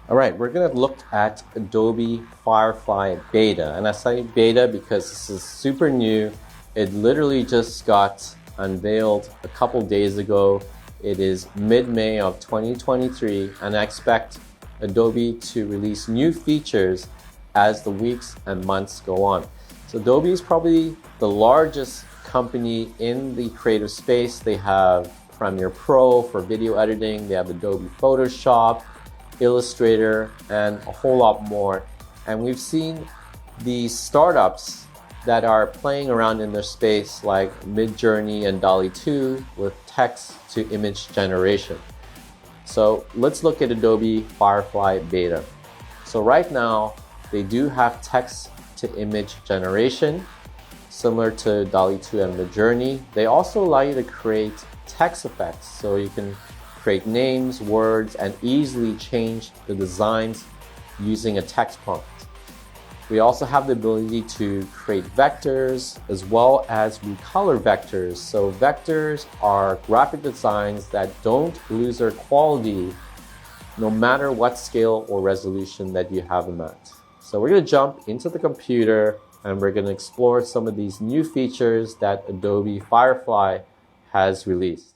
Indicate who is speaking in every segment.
Speaker 1: All right, we're going to look at Adobe Firefly Beta. And I say beta because this is super new. It literally just got unveiled a couple days ago. It is mid-May of 2023, and I expect Adobe to release new features as the weeks and months go on. So Adobe is probably the largest company in the creative space. They have Premiere Pro for video editing. They have Adobe Photoshop, Illustrator, and a whole lot more. And we've seen these startups that are playing around in their space like Midjourney and DALL-E 2 with text to image generation. So let's look at Adobe Firefly Beta. So right now they do have text to image generation similar to DALL-E 2 and Midjourney. They also allow you to create text effects, so you can create names, words, and easily change the designs using a text prompt. We also have the ability to create vectors as well as recolor vectors. So vectors are graphic designs that don't lose their quality no matter what scale or resolution that you have them at. So we're going to jump into the computer and we're going to explore some of these new features that Adobe Firefly has released.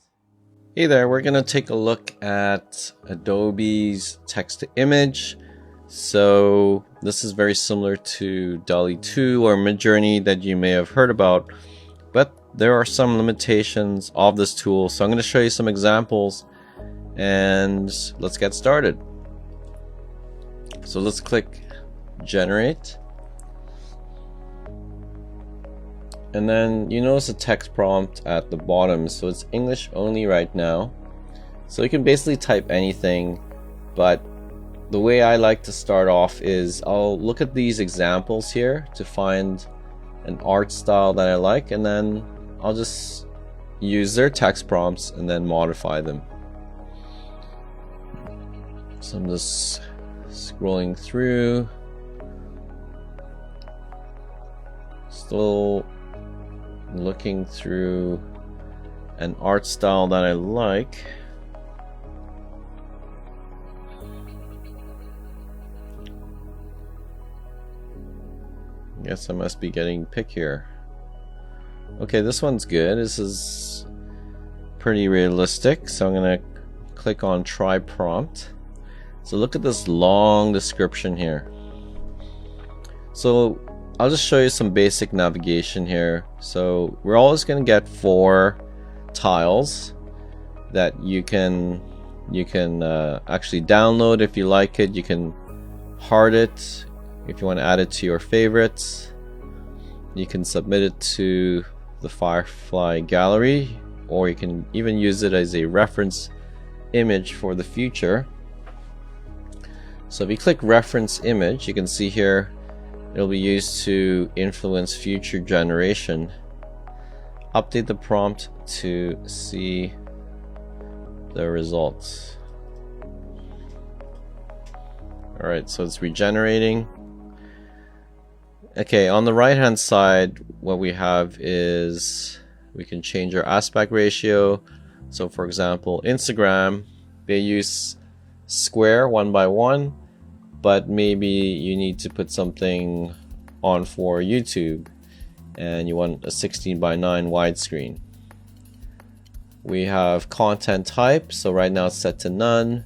Speaker 1: Hey there, we're going to take a look at Adobe's text to image. So this is very similar to DALL-E 2 or Midjourney that you may have heard about, but there are some limitations of this tool. So I'm going to show you some examples and let's get started. So let's click generate. And then you notice a text prompt at the bottom, so it's English only right now. So you can basically type anything, but the way I like to start off is I'll look at these examples here to find an art style that I like, and then I'll just use their text prompts and then modify them. So I'm just scrolling through, still looking through an art style that I like. Guess I must be getting pickier. Okay, this one's good. This is pretty realistic, so I'm gonna click on try prompt. So look at this long description here. So I'll just show you some basic navigation here. So we're always going to get 4 tiles that you can actually download if you like it. You can heart it if you want to add it to your favorites. You can submit it to the Firefly gallery, or you can even use it as a reference image for the future. So if you click reference image, you can see here it'll be used to influence future generation. Update the prompt to see the results. Alright, so it's regenerating. Okay, on the right hand side, what we have is we can change our aspect ratio. So for example, Instagram, they use square 1:1. But maybe you need to put something on for YouTube and you want a 16:9 widescreen. We have content type, so right now it's set to none.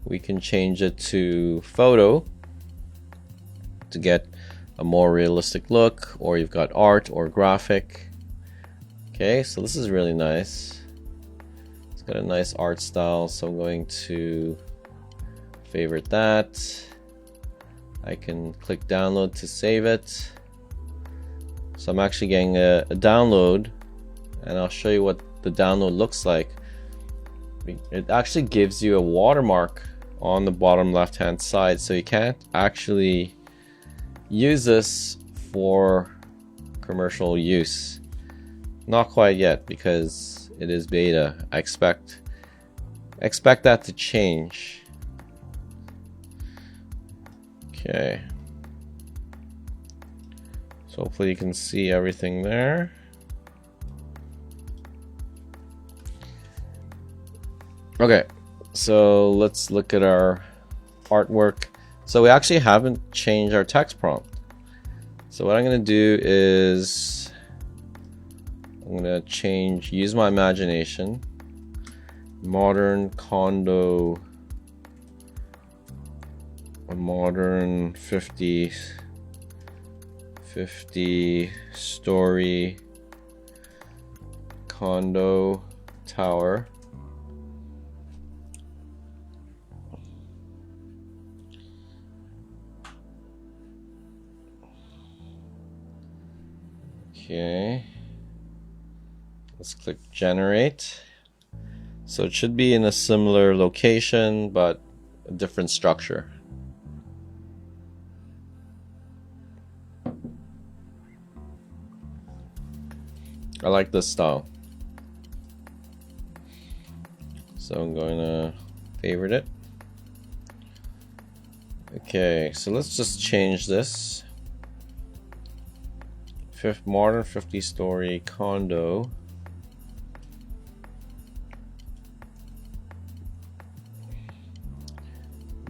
Speaker 1: We can change it to photo to get a more realistic look, or you've got art or graphic. Okay, so this is really nice. It's got a nice art style, so I'm going to favorite that. I can click download to save it. So I'm actually getting a download, and I'll show you what the download looks like. It actually gives you a watermark on the bottom left hand side, so you can't actually use this for commercial use. Not quite yet, because it is beta. I expect that to change. Okay, so hopefully you can see everything there. Okay, so let's look at our artwork. So we actually haven't changed our text prompt. So what I'm going to do is I'm going to use my imagination, modern condo, a modern 50 story condo tower. Okay, let's click generate. So it should be in a similar location but a different structure. I like this style, so I'm going to favorite it. Okay, so let's just change this. Modern 50-story condo.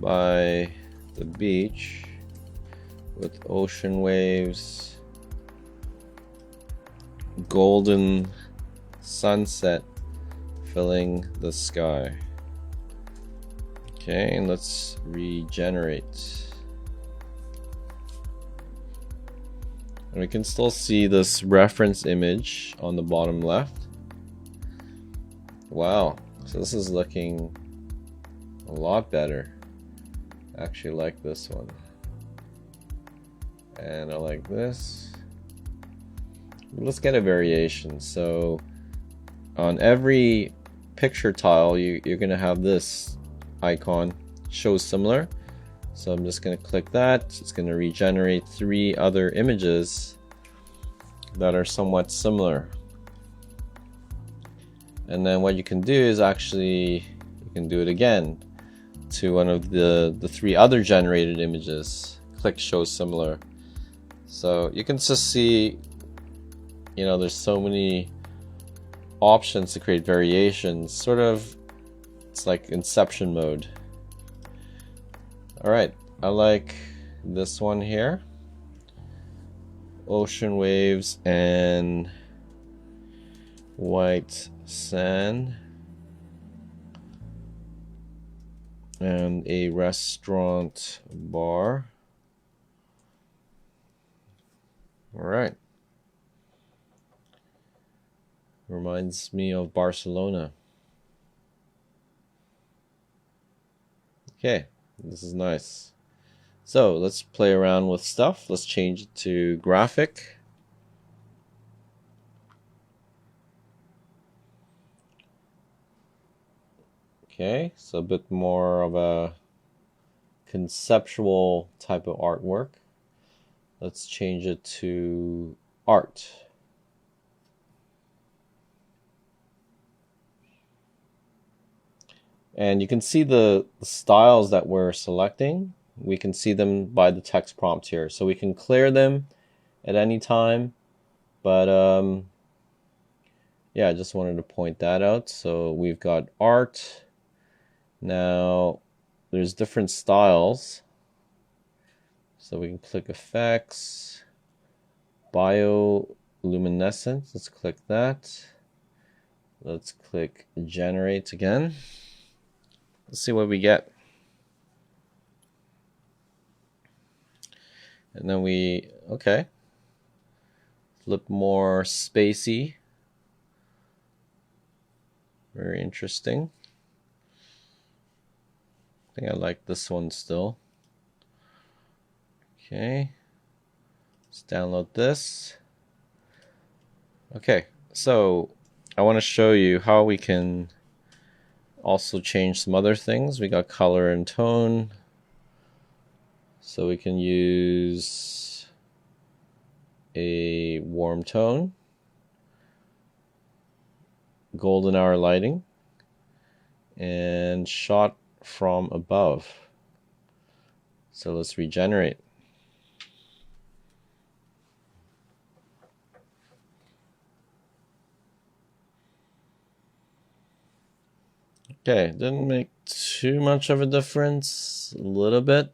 Speaker 1: By the beach with ocean waves, golden sunset filling the sky. Okay, and let's regenerate. And we can still see this reference image on the bottom left. Wow, so this is looking a lot better. I actually like this one. And I like this. Let's get a variation. So on every picture tile, you're gonna have this icon show similar. So I'm just gonna click that. It's gonna regenerate 3 other images that are somewhat similar. And then what you can do is actually, you can do it again to one of the 3 other generated images. Click show similar. So you can just see, you know, there's so many options to create variations. Sort of, it's like Inception mode. All right, I like this one here. Ocean waves and white sand. And a restaurant bar. All right. Reminds me of Barcelona. Okay, this is nice. So let's play around with stuff. Let's change it to graphic. Okay, so a bit more of a conceptual type of artwork. Let's change it to art. And you can see the styles that we're selecting. We can see them by the text prompt here. So we can clear them at any time. But yeah, I just wanted to point that out. So we've got art. Now there's different styles. So we can click effects, bioluminescence. Let's click that. Let's click generate again. Let's see what we get. And then okay. Flip more spacey. Very interesting. I think I like this one still. Okay. Let's download this. Okay, so I want to show you how we can also change some other things. We got color and tone. So we can use a warm tone, golden hour lighting, and shot from above. So let's regenerate. Okay, didn't make too much of a difference, a little bit,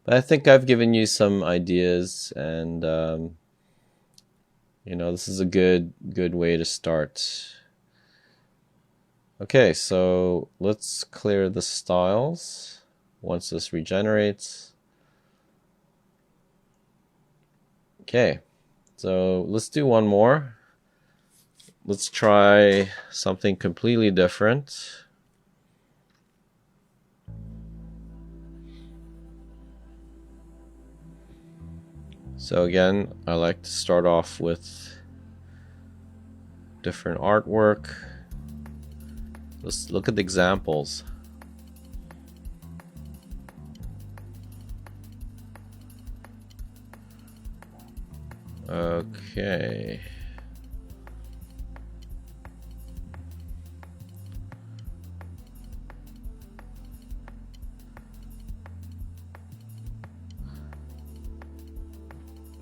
Speaker 1: but I think I've given you some ideas, and you know, this is a good way to start. Okay, so let's clear the styles once this regenerates. Okay, so let's do one more. Let's try something completely different. So again, I like to start off with different artwork. Let's look at the examples. Okay.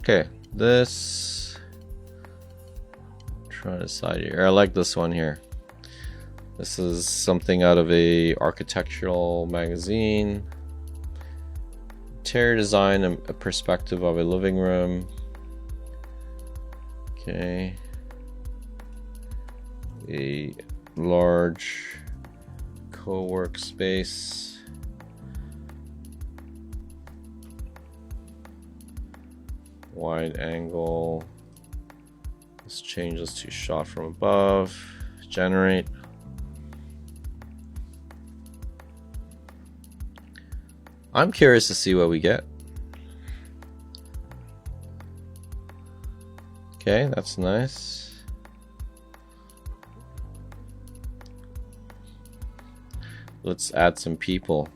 Speaker 1: Okay, this, try to decide here. I like this one here. This is something out of a architectural magazine. Interior design, a perspective of a living room. Okay. A large co-work space. Wide angle. Let's change this to shot from above. Generate. I'm curious to see what we get. Okay, that's nice. Let's add some people.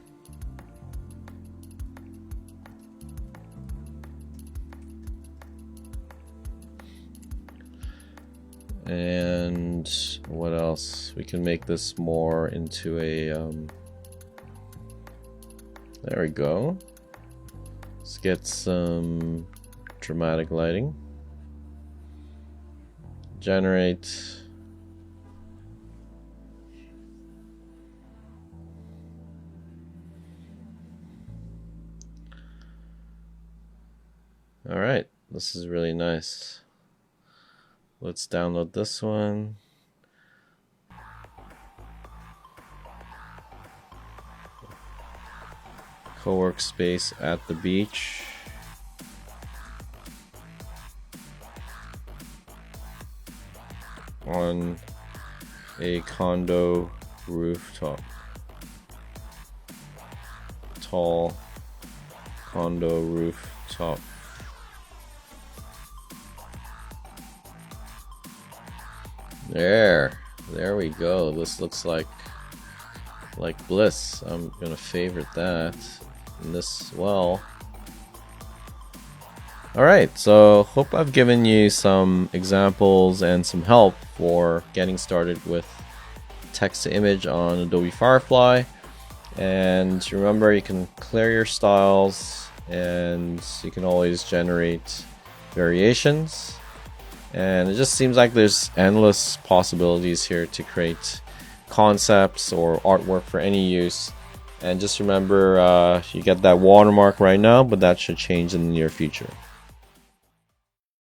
Speaker 1: And what else? We can make this more into a there we go. Let's get some dramatic lighting. Generate. All right, this is really nice. Let's download this one. Co-work space at the beach. On a condo rooftop. Tall condo rooftop. There we go. This looks like bliss. I'm gonna favorite that, and this as well. Alright, so hope I've given you some examples and some help for getting started with text to image on Adobe Firefly. And remember, you can clear your styles and you can always generate variations. And it just seems like there's endless possibilities here to create concepts or artwork for any use. And just remember, you get that watermark right now, but that should change in the near future.